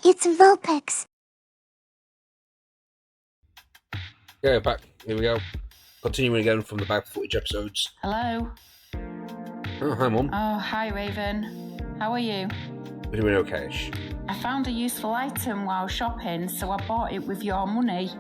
It's Vulpix. Yeah, back. Here we go. Continuing again from the back footage episodes. Hello. Oh, hi, Mum. Oh, hi, Raven. How are you? We're doing okay-ish. I found a useful item while shopping, so I bought it with your money.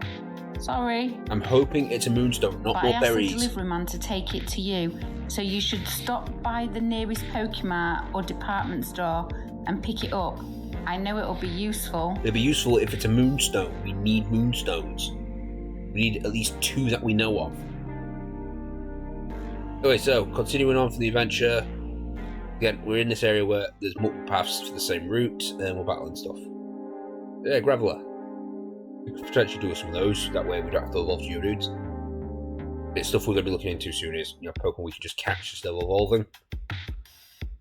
Sorry. I'm hoping it's a moonstone, not more berries. I asked the delivery man to take it to you, so you should stop by the nearest Pokemart or department store and pick it up. I know it'll be useful. It'll be useful if it's a moonstone. We need moonstones. We need at least 2 that we know of. Okay, so continuing on for the adventure. Again, we're in this area where there's multiple paths for the same route, and we're battling stuff. Yeah, Graveler. We could potentially do some of those. That way we don't have to evolve Geodudes. It's stuff we're going to be looking into soon is, Pokemon we can just catch instead of evolving.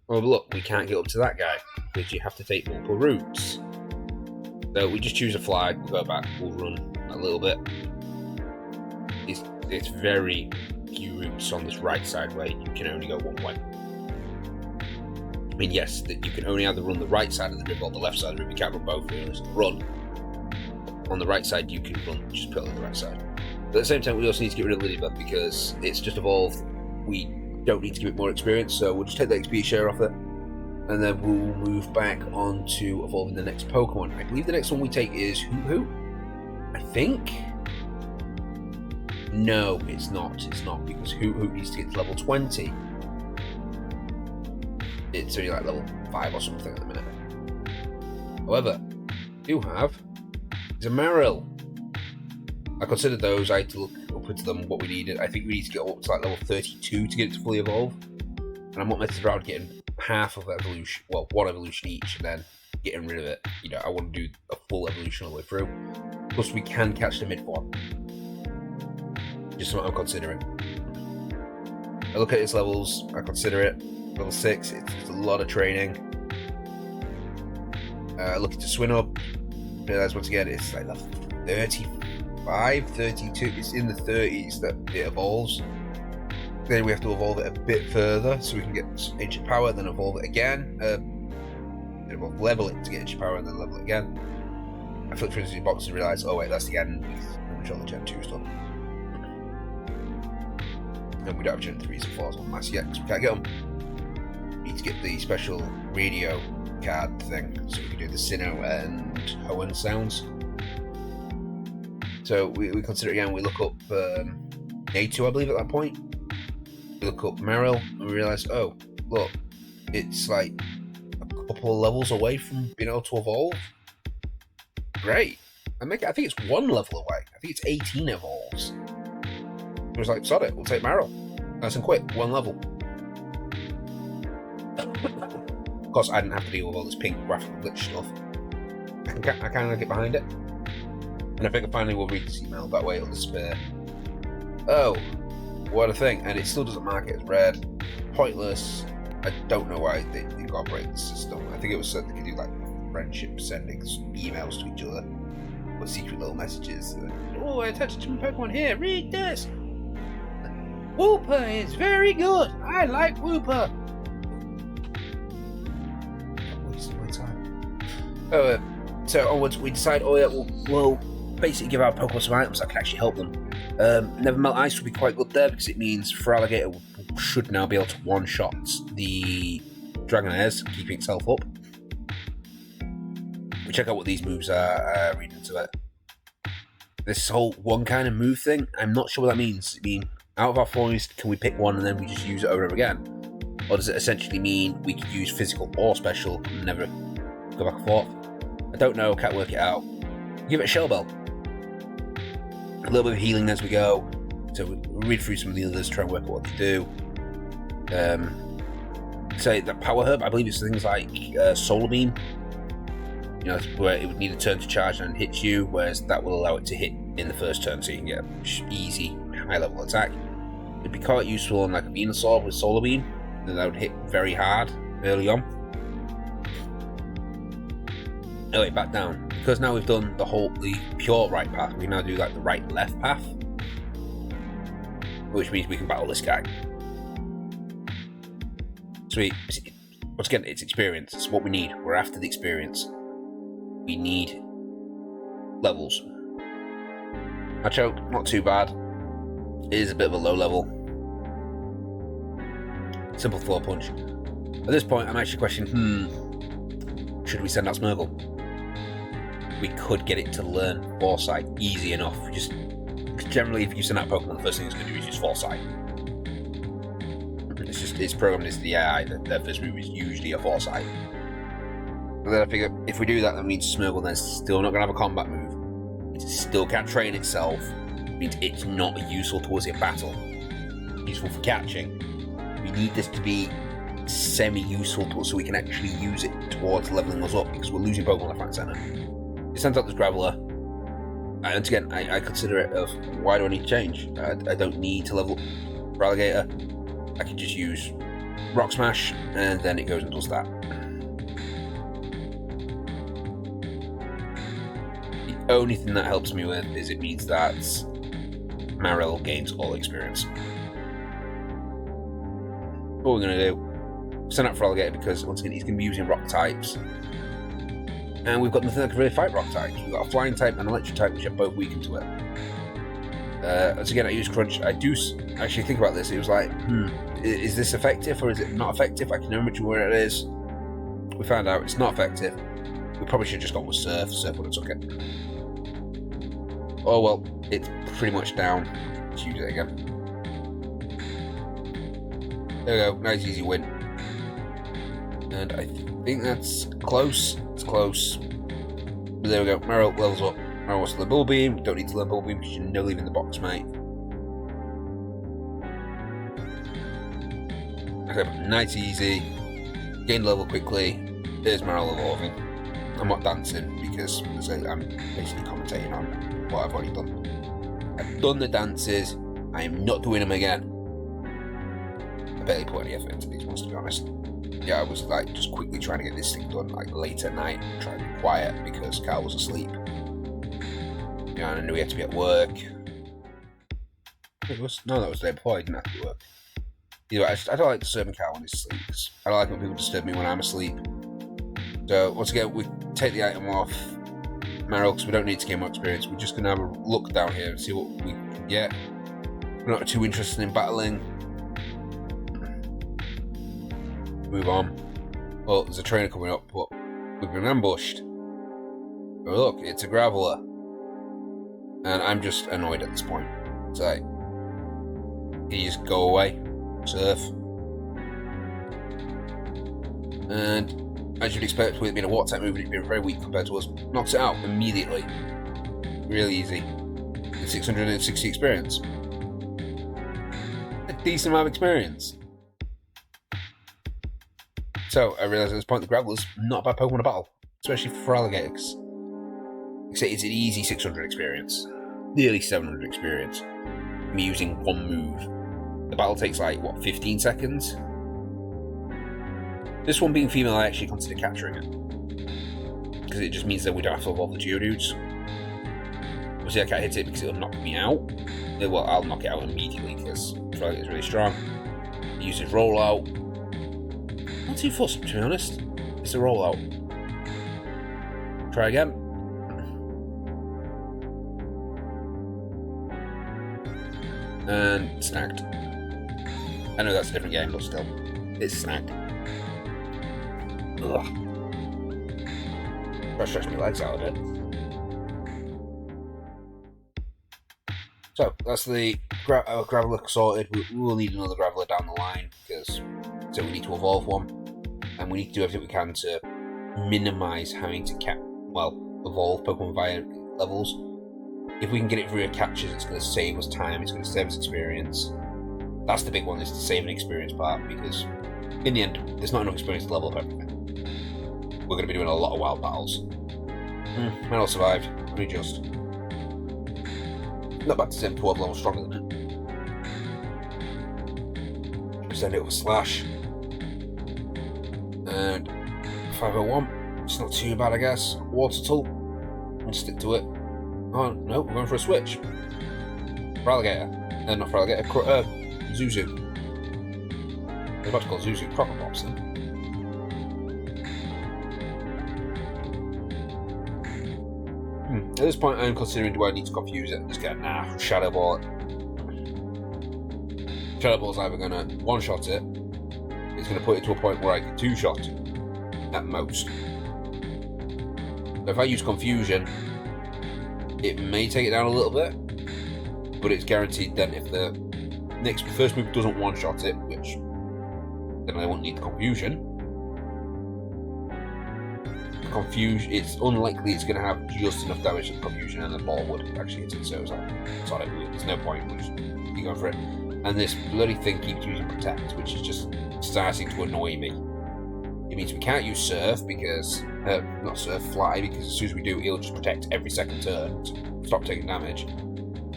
Oh, but look, we can't get up to that guy, because you have to take multiple routes. So we just choose a flag, we'll go back, we'll run a little bit. It's very few routes on this right side where you can only go one way. I mean, yes, that you can only either run the right side of the river or the left side of the river. You can't run both. You so run on the right side. You can run just purely on the right side. But at the same time, we also need to get rid of Ladybug because it's just evolved. We don't need to give it more experience, so we'll just take the XP share off it, and then we'll move back on to evolving the next Pokemon. I believe the next one we take is Hoo-Hoo. I think. No, it's not. It's not because Hoo-Hoo needs to get to level 20. It's only like level 5 or something at the minute. However, we do have is a Marill. I considered those. I had to look up into them what we needed. I think we need to get up to like level 32 to get it to fully evolve. And I'm not messing around getting half of evolution, well, 1 evolution each, and then getting rid of it. I want to do a full evolution all the way through. Plus, we can catch the mid form. Just what I'm considering. I look at its levels. I consider it. Level 6, it's a lot of training. Looking to swim up. Realize once again it's like level 35, 32. It's in the 30s that it evolves. Then we have to evolve it a bit further so we can get ancient power, then evolve it again. Level it to get ancient power and then level it again. I flipped through the box and realised, oh wait, that's the end. Pretty much all the Gen 2 stuff. And we don't have Gen 3s and 4s on mass yet because we can't get them. We need to get the special radio card thing so we can do the Sinnoh and Hoenn sounds. So we consider it again. We look up A2, I believe, at that point. We look up Marill and we realise, oh, look, it's like a couple of levels away from being able to evolve. Great. I think it's 1 level away. I think it's 18 evolves. It was like, sod it, we'll take Marill. Nice and quick, 1 level. Of course, I didn't have to deal with all this pink graphical glitch stuff. I kind of get behind it. And I think I finally will read this email, that way it'll disappear. Oh, what a thing. And it still doesn't mark it as red. Pointless. I don't know why they incorporated the system. I think it was so they could do like friendship sending emails to each other. Or secret little messages. Oh, I attached it to my Pokemon here, read this! Wooper is very good! I like Wooper! Wasting my time. So onwards we decide, oh yeah, we'll basically give our Pokemon some items that can actually help them. Never Melt Ice would be quite good there because it means Feraligatr should now be able to one-shot the Dragonairs, keeping itself up. We check out what these moves are, read into it. This whole one kind of move thing, I'm not sure what that means. I mean, out of our forms, can we pick one and then we just use it over and over again? Or does it essentially mean we could use physical or special and never go back and forth? I don't know, can't work it out. Give it a Shell Bell. A little bit of healing as we go. So we'll read through some of the others, try and work out what they do. Say the Power Herb, I believe it's things like Solar Beam. Where it would need a turn to charge and hit you, whereas that will allow it to hit in the first turn, so you can get an easy, high-level attack. It'd be quite useful on like a Venusaur with Solar Beam, then that would hit very hard early on. Anyway, back down. Because now we've done the pure right path, we can now do like the right-left path, which means we can battle this guy. So once again, it's experience. It's what we need. We're after the experience. we need levels. Our choke, not too bad. It is a bit of a low level. Simple floor punch. At this point, I'm actually questioning, should we send out Smeargle? We could get it to learn Foresight easy enough. Just generally, if you send out Pokemon, the first thing it's going to do is use Foresight. It's programmed as the AI that their first move is usually a Foresight. But then I figure if we do that, that means Smeargle then still not going to have a combat move. It still can't train itself. It means it's not useful towards a battle. Useful for catching. We need this to be semi-useful to us so we can actually use it towards leveling us up, because we're losing Pokemon left, right, and centre. It sends out this Graveler, and again, I consider it of, why do I need to change? I don't need to level up for Alligator. I can just use Rock Smash, and then it goes and does that. The only thing that helps me with is it means that Marill gains all experience. What we're going to do, send out for Alligator, because once again he's going to be using rock types, and we've got nothing that can really fight rock types. We've got a flying type and an electric type, which are both weakened to it. Once again, I use Crunch. I do actually think about this. It was like, is this effective or is it not effective? I can never remember where it is. We found out it's not effective. We probably should have just gone with Surf. Surf would have took it. Oh well, it's pretty much down. Let's use it again. There we go, nice easy win. And I think that's close. It's close. But there we go, Marill levels up. Marill wants to learn Bubble Beam. Don't need to learn Bubble Beam because you're no leaving the box, mate. Okay, nice easy. Gain level quickly. There's Marill evolving. I'm not dancing because I'm basically commentating on what I've already done. I've done the dances. I am not doing them again. I barely put any effort into these ones, to be honest. Yeah, I was like just quickly trying to get this thing done like late at night, trying to be quiet because Carl was asleep. Yeah, and I knew he had to be at work. That was the day before. He didn't have to be at work. Either way, I don't like disturbing Carl when he's asleep. I don't like when people disturb me when I'm asleep. So once again, we take the item off Marill because we don't need to gain more experience. We're just going to have a look down here and see what we can get. We're not too interested in battling. Move on. Well, there's a trainer coming up, but we've been ambushed. Oh look, it's a Graveler. And I'm just annoyed at this point. It's like, can you just go away? Surf. And as you'd expect, with it being a water type move, it's been very weak compared to us. Knocks it out immediately. Really easy. And 660 experience. A decent amount of experience. So I realised at this point the Graveler's not a bad Pokemon to battle, especially for Alligators. Except it's an easy 600 experience, nearly 700 experience. Me using one move. The battle takes like, what, 15 seconds? This one being female, I actually consider capturing it. Because it just means that we don't have to evolve the Geodudes. Obviously I can't hit it because it'll knock me out. Well, I'll knock it out immediately because Alligator is really strong. It uses Rollout. Not too fussed, to be honest. It's a rollout. Try again. And snagged. I know that's a different game, but still. It's snagged. Ugh. That stretched my legs out a bit. So, that's the Graveler sorted. We will need another Graveler down the line, because so we need to evolve one, and we need to do everything we can to minimise having to evolve Pokemon via levels. If we can get it through catches, it's going to save us time, it's going to save us experience. That's the big one, is to save an experience part, because in the end, there's not enough experience to level up everything. We're going to be doing a lot of wild battles. Marill survived, only just. Not bad to send 12 levels stronger than it. Send it with Slash. And 501. It's not too bad, I guess. Water Tool. We'll stick to it. Oh, no, we're going for a switch. For Alligator. Not for Alligator. Zuzu. I was about to call Zuzu Crocopops then. At this point, I'm considering, do I need to confuse it and just get, nah, Shadow Ball it. Shadow Ball's either going to one-shot it, it's going to put it to a point where I can two-shot at most. So if I use Confusion, it may take it down a little bit, but it's guaranteed then if the first move doesn't one-shot it, which then I won't need the Confusion. It's unlikely it's going to have just enough damage to the Confusion, and the ball would actually hit it. So it's like, sorry, there's no point. We'll just keep going for it. And this bloody thing keeps using Protect, which is just starting to annoy me. It means we can't use Surf because not Surf, Fly, because as soon as we do, it'll just protect every second turn to stop taking damage.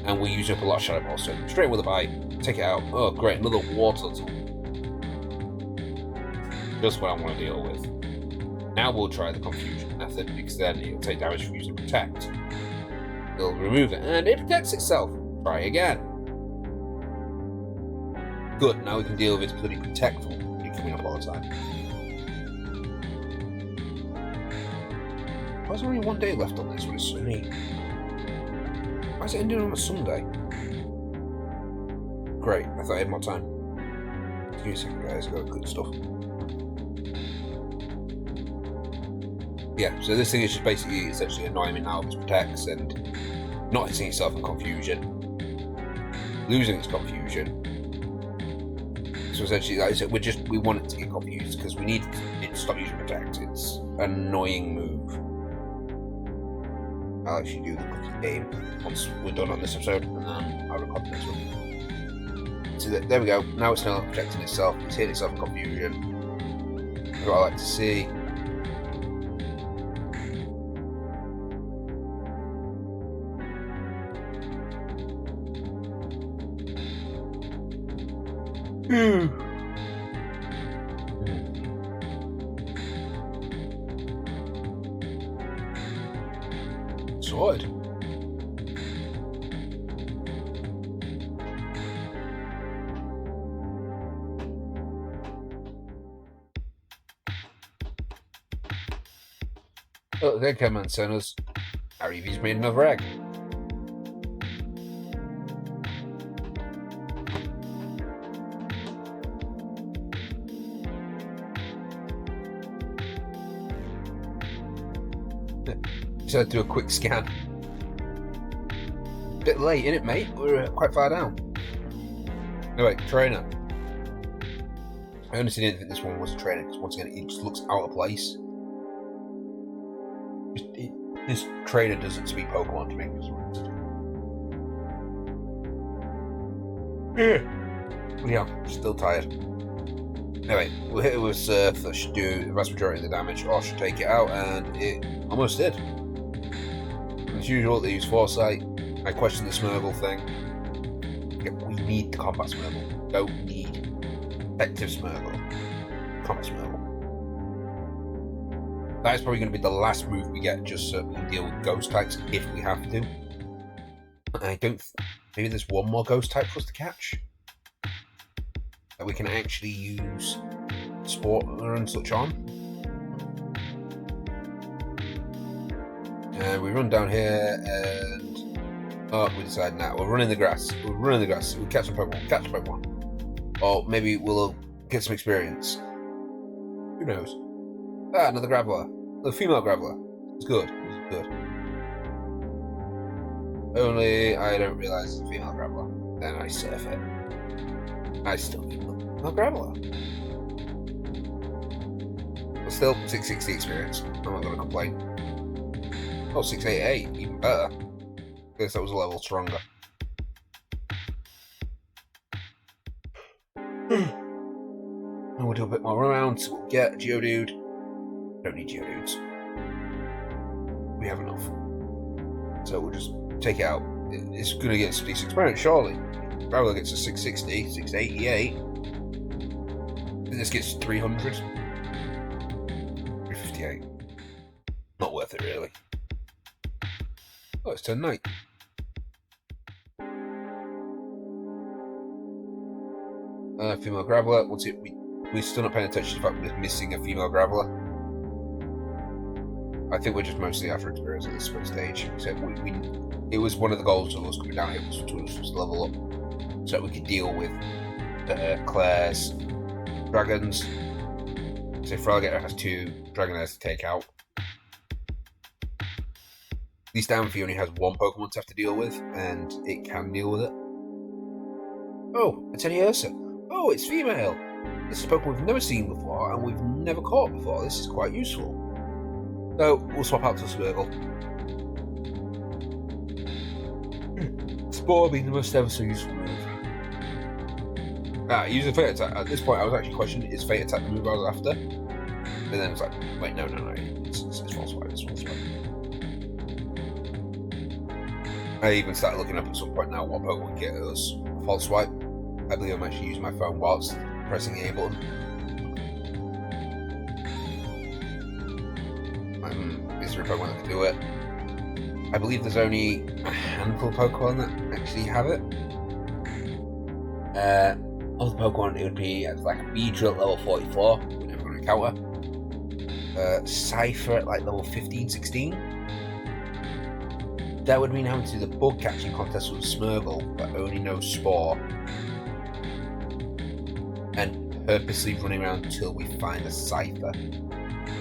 And we use up a lot of Shadow Balls, so straight with a bite, take it out. Oh, great, another water tool. Just what I want to deal with. Now we'll try the Confusion method, because then it'll take damage from using Protect. It'll remove it, and it protects itself. Try again. Good, now we can deal with its bloody Protect coming up all the time. Why is there only 1 day left on this when it's only... Why is it ending on a Sunday? Great, I thought I had more time. Give me a second, guys, I've got good stuff. Yeah, so this thing is just basically essentially annoying me now with its Protects and not hitting itself in Confusion. Losing its Confusion. So essentially, like I said, we want it to get confused because we need it to stop using Protect. It's an annoying move. I'll actually do the cookie game once we're done on this episode, and then I'll record the next one. So there we go. Now it's no longer protecting itself. It's hitting itself in Confusion. That's what I like to see. Sorted. Oh, there come antennas. Arivi's made another egg. Just had to do a quick scan. Bit late, innit, mate? We're quite far down. Anyway, trainer. I honestly didn't think this one was a trainer because once again, it just looks out of place. This trainer doesn't speak Pokemon to me. Yeah, still tired. Anyway, we'll hit it with Surf. That should do the vast majority of the damage, or should take it out, and it almost did. As usual, they use Foresight. I question the Smurgle thing. Yeah, we need the Combat Smurgle. We don't need Effective Smurgle. Combat Smurgle. That is probably going to be the last move we get, just so we can deal with Ghost types if we have to. I don't... Maybe there's one more Ghost type for us to catch? That we can actually use Sportler and such on. And we run down here and... Oh, we decide now. We're running the grass. We'll catch some Pokemon. Or maybe we'll get some experience. Who knows? Ah, another Graveler. The female Graveler. It's good. Only I don't realise it's a female Graveler. Then I surf it. I still need a Graveler. But still, 660 experience. I'm not going to complain. Oh, 688, even better. I guess that was a level stronger. And we'll do a bit more rounds. We'll get a Geodude. Don't need Geodudes. We have enough. So we'll just take it out. It's going to get some decent experience, surely. Graveler gets a 660, 688. And this gets 300. 358. Not worth it, really. Oh, it's turn night. Female Graveler. Once we're still not paying attention to the fact we're missing a female Graveler. I think we're just mostly after experience at this stage. So it was one of the goals of us coming down here was to level up so that we could deal with Claire's dragons. So Froggator has 2 Dragonairs to take out. At least Amphi only has 1 Pokemon to have to deal with, and it can deal with it. Oh, it's Teddy Ursa. Oh, it's female. This is a Pokemon we've never seen before, and we've never caught before. This is quite useful. So, we'll swap out to Squirgle. Spore being the most ever so useful move. Using Fate Attack. At this point, I was actually questioning, is Fate Attack the move I was after? And then it's like, wait, no. It's False Swipe, it's False Swipe. I even started looking up at some point now what Pokemon can get us False Swipe. I believe I'm actually using my phone whilst pressing the A button. Is there a Pokemon that can do it? I believe there's only a handful of Pokemon that actually have it. Other Pokemon, it would be like a Beedrill at level 44, we're never going to encounter. Cypher at like level 15, 16. That would mean having to do the bug catching contest with Smeargle, but only knows Spore. And purposely running around until we find a Cypher.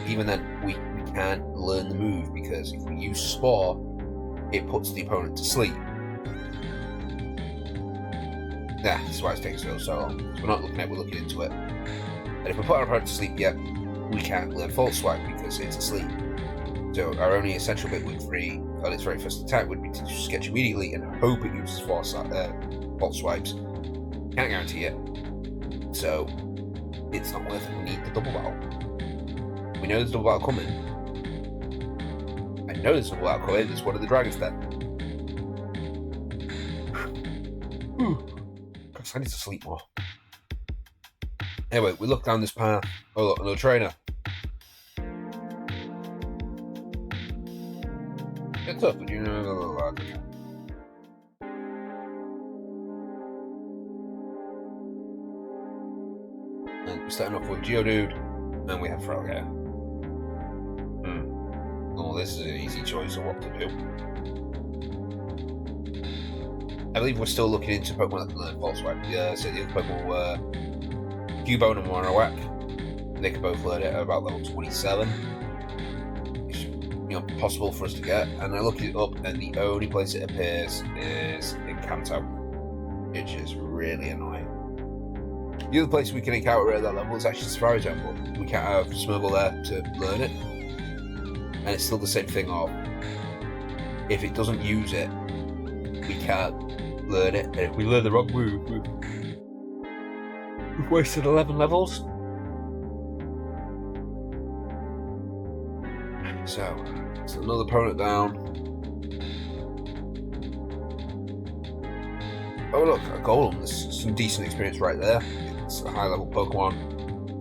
Even then, we can't learn the move because if we use Spore, it puts the opponent to sleep. Yeah, that's why it's taking so long. So we're not looking at it, we're looking into it. And if we put our opponent to sleep yet, we can't learn False Swipe because it's asleep. So our only essential bit with free on its very first attack would be to sketch immediately and hope it uses False Swipes. Can't guarantee it. So it's not worth it. We need the double battle. We know there's a double battle coming. I know there's a double battle coming. It's one of the Dragon's Den. I need to sleep more. Anyway, we look down this path. Oh look, another trainer. It's tough, but you know. And we're starting off with Geodude, and we have Frogger. Oh, this is an easy choice of what to do. I believe we're still looking into Pokemon that can learn False Swipe. So the other Pokemon were Cubone and Marowak. They can both learn it at about level 27. It's possible for us to get. And I looked it up, and the only place it appears is in Kanto, which is really annoying. The other place we can encounter at that level is actually Safari Zone, but we can't have Smeargle there to learn it. And it's still the same thing of, if it doesn't use it, we can't learn it, and if we learn the wrong move, we've wasted 11 levels. So, it's another opponent down. Oh look, a Golem. There's some decent experience right there. It's a high level Pokemon,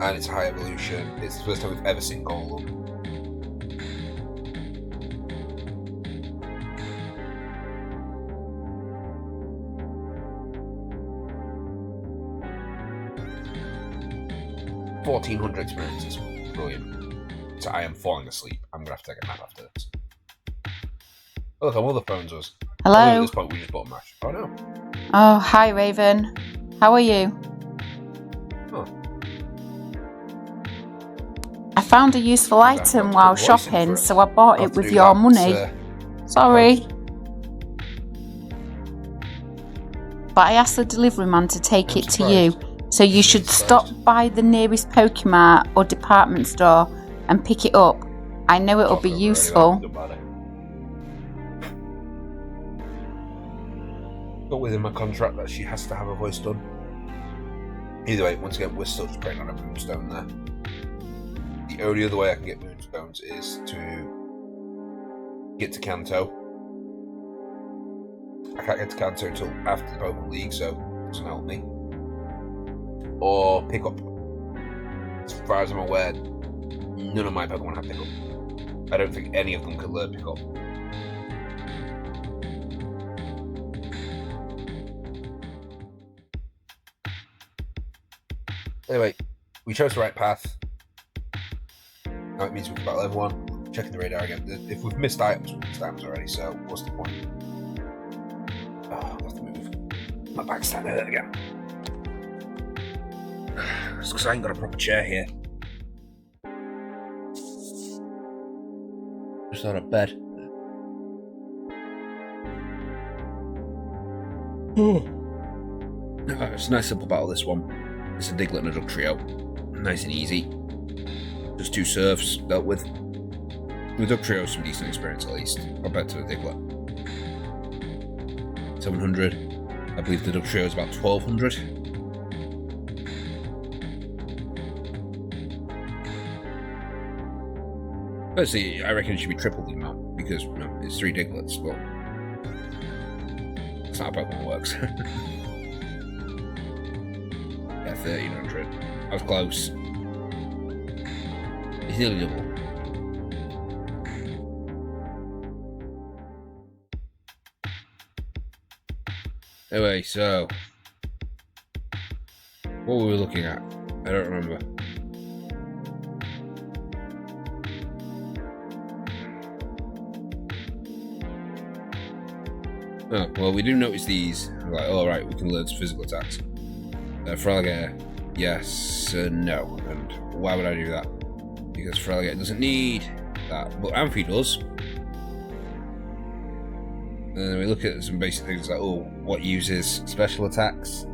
and it's a high evolution. It's the first time we've ever seen Golem. $1,400 experience is brilliant. So I am falling asleep. I'm gonna have to take a nap after this. Oh, look, one of the phones was. Hello. At this point, we just bought a match. Oh no. Oh, hi Raven. How are you? Oh. I found a useful item while shopping, so I bought it with your money. Sorry. But I asked the delivery man to take it to you, so you should stop by the nearest Pokemart or department store and pick it up. I know it'll be useful. Got within my contract that she has to have her voice done. Either way, once again, we're still just praying on a Moonstone there. The only other way I can get Moonstones is to get to Kanto. I can't get to Kanto until after the Pokemon League, so it doesn't help me. Or pick up. As far as I'm aware, none of my Pokemon have pick up. I don't think any of them can learn pick up. Anyway, we chose the right path. Now it means we can battle everyone. checking the radar again. If we've missed items, we've missed items already, so what's the point? Oh, I'll have to move. My back's starting to hurt again. It's because I ain't got a proper chair here. Just on a bed. It's a nice simple battle, this one. It's a Diglett and a Duck trio. Nice and easy. Just 2 serfs dealt with. The Duck trio has some decent experience at least, compared to the Diglett. 700. I believe the Duck trio is about 1200. Personally, I reckon it should be triple the amount, because it's 3 Digletts, but that's not how Pokemon works. Yeah, 1300. I was close. It's nearly double. Anyway, so what were we looking at? I don't remember. Oh, well, we do notice these. We're like, oh, right, we can learn some physical attacks. Feraligatr, yes, no. And why would I do that? Because Feraligatr doesn't need that, but Amphi does. And then we look at some basic things like, oh, what uses special attacks?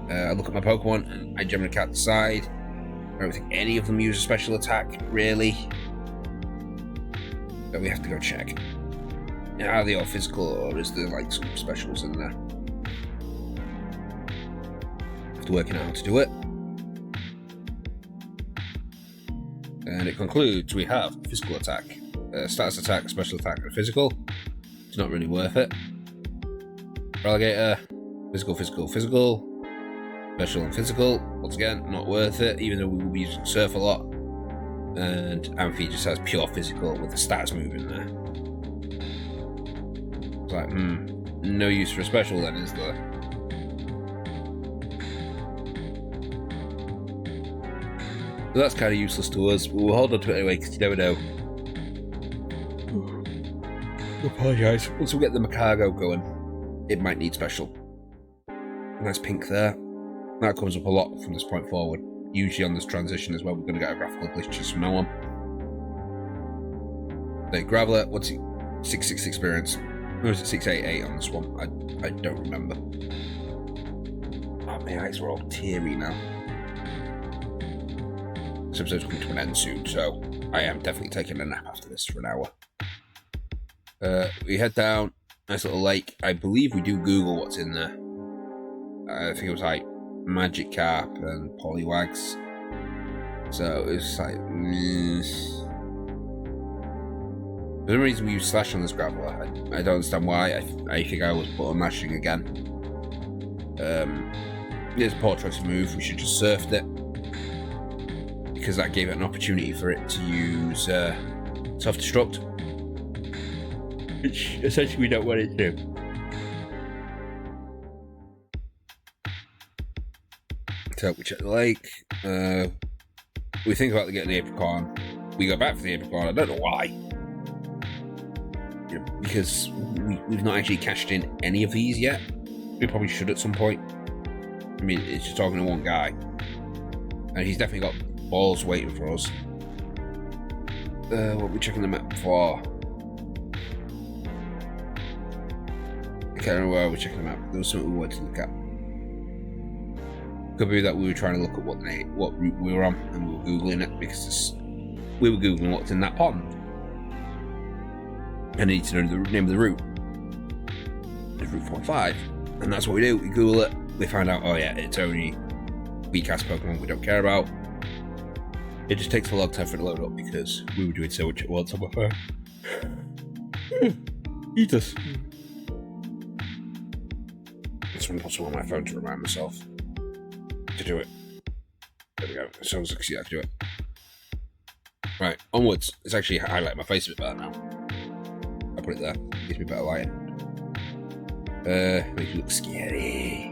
I look at my Pokemon and I generally can't decide. I don't think any of them use a special attack, really. So we have to go check. Are they all physical, or is there like some specials in there? Have to work out how to do it. And it concludes we have physical attack, status attack, special attack, and physical. It's not really worth it. Feraligatr, physical, physical, physical, special and physical. Once again, not worth it, even though we will be using Surf a lot. And Amphi just has pure physical with the stats move in there. It's like, no use for a special then, is there? So that's kind of useless to us, but we'll hold on to it anyway, because you never know. I apologise. Once we get the Macargo going, it might need special. Nice pink there. That comes up a lot from this point forward. Usually on this transition as well, we're going to get a graphical glitches from now on. The Graveler, what's he? 666 experience. Or is it 688 on this one? I don't remember. Oh, my eyes are all teary now. This episode's coming to an end soon, so I am definitely taking a nap after this for an hour. We head down, nice little lake. I believe we do Google what's in there. I think it was like Magikarp and Poliwags. So it's like, for some reason we use Slash on this Graveler. I don't understand why. I think I was button mashing again. It's a poor choice of move. We should just surfed it, because that gave it an opportunity for it to use self-destruct, which essentially we don't want it to. So we check the lake. We think about getting the Apricorn. We go back for the Apricorn. I don't know why. Because we've not actually cashed in any of these yet. We probably should at some point. I mean, it's just talking to one guy, and he's definitely got balls waiting for us. What are we checking the map for? I can't remember where we're checking the map. There was something we wanted to look at. Could be that we were trying to look at what route we were on, and we were googling it because we were googling what's in that pond. I need to know the name of the route. It's Route 45, and that's what we do. We Google it. We find out, oh yeah, it's only weak-ass Pokemon we don't care about. It just takes a long time for it to load up because we were doing so much at once on my phone. Eat us. It's impossible on my phone to remind myself to do it. There we go. As soon as I can see, I can do it. Right, onwards. It's actually highlighting my face a bit better now. I put it there. Gives me better lighting. Make it look scary.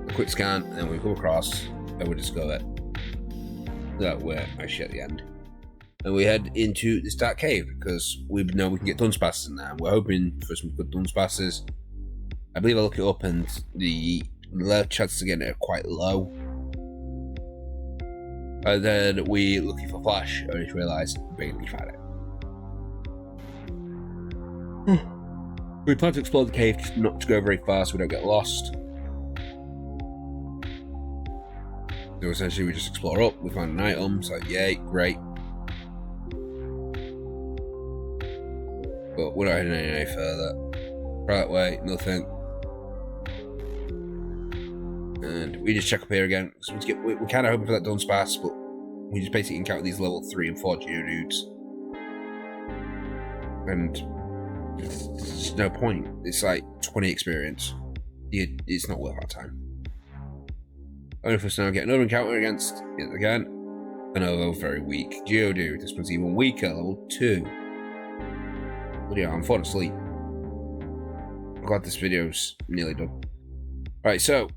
A quick scan, and we come across, and we discover that we're actually at the end. And we head into this dark cave because we know we can get dunce passes in there. We're hoping for some good dunce passes. I believe I look it up and the chances of getting it are quite low. And then we looking for Flash, only to realise Bailey found it. We plan to explore the cave, just not to go very far so we don't get lost. So essentially we just explore up, we find an item, it's like yay, great. But we're not heading any further. Right way, nothing. And we just check up here again. So we're kind of hoping for that dunce pass, but we just basically encounter these level 3 and 4 Geodudes. And there's no point. It's like 20 experience. It's not worth our time. Only for us now get another encounter against it again. Another very weak Geodude. This one's even weaker, level 2. Bloody hell, I'm falling asleep. I'm glad this video's nearly done. Right, so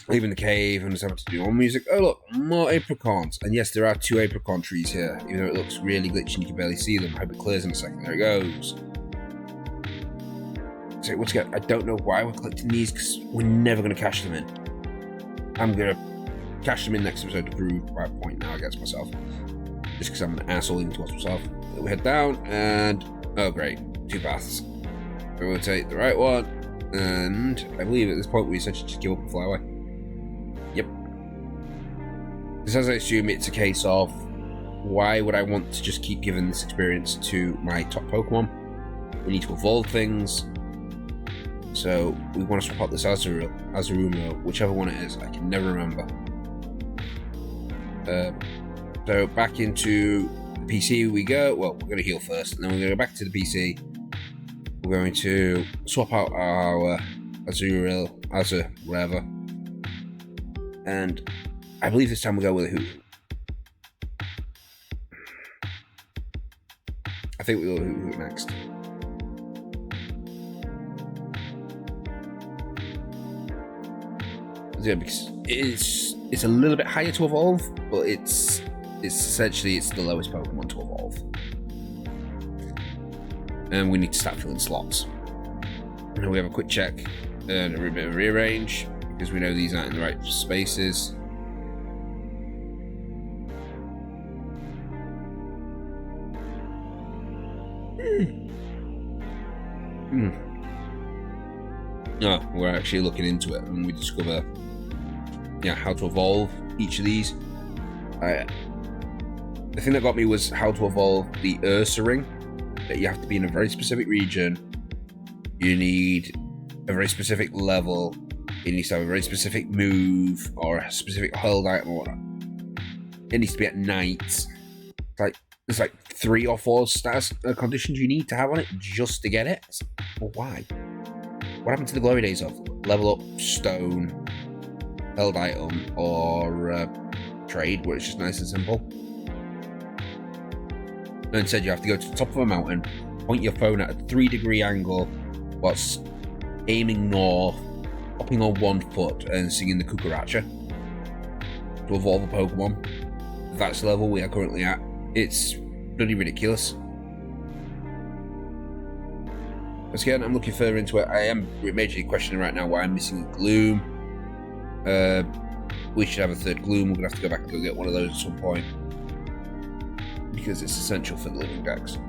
leaving the cave and just having to do more music. Oh look, more apricons. And yes, there are 2 apricon trees here, even though it looks really glitchy and you can barely see them. I hope it clears in a second. There it goes. So once again, I don't know why we're collecting these because we're never going to cash them in. I'm going to cash them in next episode to prove my point now against myself. Just because I'm an asshole even towards myself. We head down and oh great, 2 paths. We're going to take the right one, and I believe at this point we essentially just give up and fly away. Yep. Because as I assume it's a case of why would I want to just keep giving this experience to my top Pokemon? We need to evolve things. So we want to swap out this Azuruma, whichever one it is, I can never remember. So back into the PC we go. Well, we're going to heal first, and then we're going to go back to the PC. We're going to swap out our Azur, whatever. And I believe this time we'll go with a Hooten. I think we'll go with Hooten next. Yeah, because it's a little bit higher to evolve, but it's essentially the lowest Pokemon to evolve. And we need to start filling slots. And we have a quick check and a bit of rearrange because we know these aren't in the right spaces. No, we're actually looking into it and we discover how to evolve each of these. The thing that got me was how to evolve the Ursaring. That you have to be in a very specific region. You need a very specific level. It needs to have a very specific move or a specific held item or whatnot. It needs to be at night. There's like 3 or 4 status conditions you need to have on it just to get it. Well, why? What happened to the glory days of level up stone, held item, or trade, where it's just nice and simple? And instead, you have to go to the top of a mountain, point your phone at a 3-degree angle, whilst aiming north, hopping on 1 foot, and singing the Cucaracha to evolve a Pokemon. That's the level we are currently at. It's bloody ridiculous. Once again, I'm looking further into it. I am majorly questioning right now why I'm missing a Gloom. We should have a 3rd Gloom. We're going to have to go back and go get one of those at some point, because it's essential for the living decks.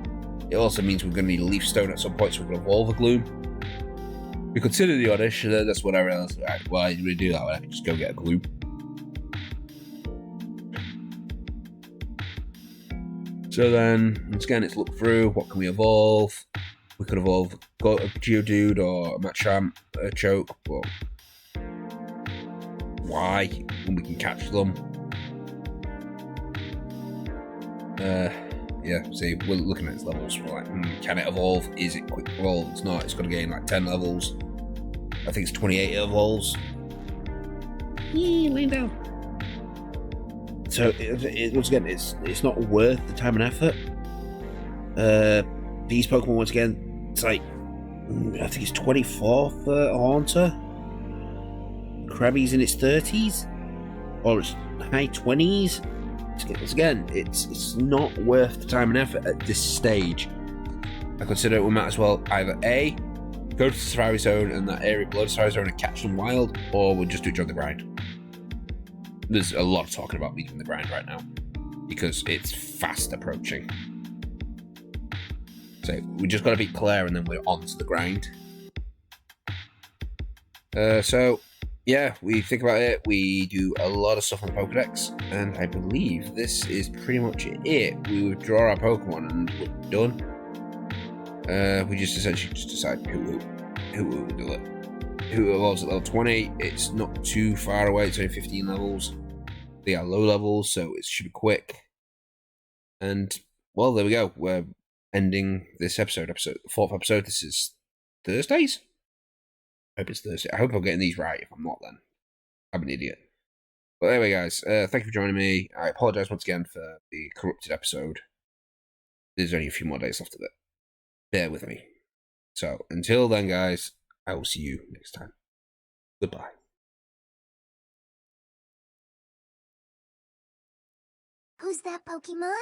It also means we're going to need a Leaf Stone at some point so we can evolve a Gloom. We consider the Oddish, that's what I realised. Why did we do that? I could just go get a Gloom. So then, once again, it's look through. What can we evolve? We could evolve a Geodude or a Machamp, a Choke, but why? When we can catch them. Yeah, see, we're looking at its levels. We're like, can it evolve? Is it quick evolve? It's not. It's got to gain like 10 levels. I think it's 28 it evolves. Lean down. So, once again, it's not worth the time and effort. These Pokemon, once again, it's like, I think it's 24 for a Haunter. Krabby's in its 30s. or it's high 20s. Again, it's not worth the time and effort at this stage. I consider we might as well either A, go to the Safari Zone and that area below the Safari Zone and catch them wild, or we'll just do Join the Grind. There's a lot of talking about leaving the grind right now because it's fast approaching. So we just got to beat Claire and then we're on to the grind. So yeah, we think about it. We do a lot of stuff on the Pokedex, and I believe this is pretty much it. We withdraw our Pokemon and we're done. We just essentially just decide who will do it. Who evolves at level 20. It's not too far away. It's only 15 levels. They are low levels, so it should be quick. And well, there we go. We're ending this episode, fourth episode. This is Thursdays. I hope it's Thursday. I hope I'm getting these right. If I'm not, then I'm an idiot. But anyway, guys, thank you for joining me. I apologize once again for the corrupted episode. There's only a few more days left of it. Bear with me. So until then, guys, I will see you next time. Goodbye. Who's that Pokemon?